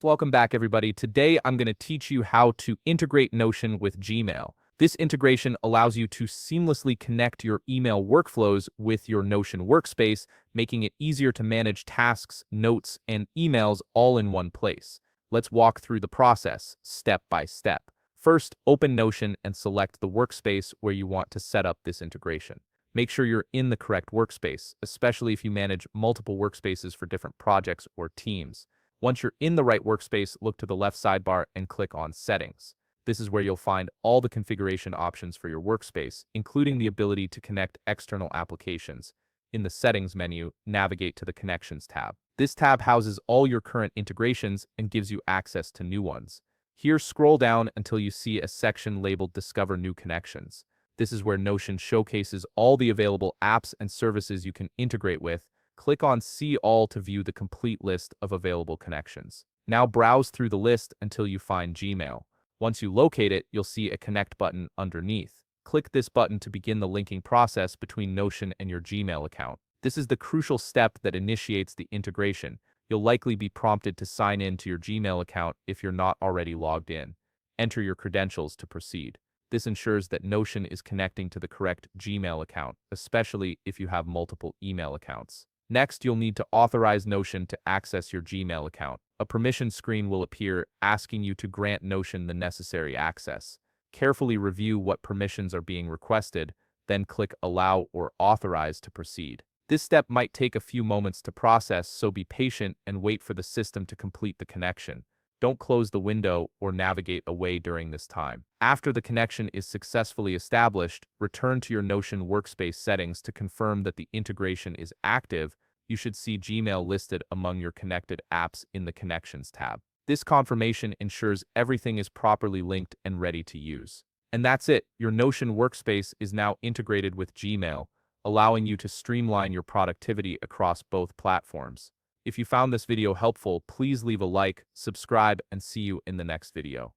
Welcome back, everybody. Today, I'm going to teach you how to integrate Notion with Gmail. This integration allows you to seamlessly connect your email workflows with your Notion workspace, making it easier to manage tasks, notes, and emails all in one place. Let's walk through the process step by step. First, open Notion and select the workspace where you want to set up this integration. Make sure you're in the correct workspace, especially if you manage multiple workspaces for different projects or teams. Once you're in the right workspace, look to the left sidebar and click on Settings. This is where you'll find all the configuration options for your workspace, including the ability to connect external applications. In the Settings menu, navigate to the Connections tab. This tab houses all your current integrations and gives you access to new ones. Here, scroll down until you see a section labeled Discover New Connections. This is where Notion showcases all the available apps and services you can integrate with. Click on See All to view the complete list of available connections. Now browse through the list until you find Gmail. Once you locate it, you'll see a Connect button underneath. Click this button to begin the linking process between Notion and your Gmail account. This is the crucial step that initiates the integration. You'll likely be prompted to sign in to your Gmail account if you're not already logged in. Enter your credentials to proceed. This ensures that Notion is connecting to the correct Gmail account, especially if you have multiple email accounts. Next, you'll need to authorize Notion to access your Gmail account. A permission screen will appear asking you to grant Notion the necessary access. Carefully review what permissions are being requested, then click Allow or Authorize to proceed. This step might take a few moments to process, so be patient and wait for the system to complete the connection. Don't close the window or navigate away during this time. After the connection is successfully established, return to your Notion workspace settings to confirm that the integration is active. You should see Gmail listed among your connected apps in the Connections tab. This confirmation ensures everything is properly linked and ready to use. And that's it. Your Notion workspace is now integrated with Gmail, allowing you to streamline your productivity across both platforms. If you found this video helpful, please leave a like, subscribe, and see you in the next video.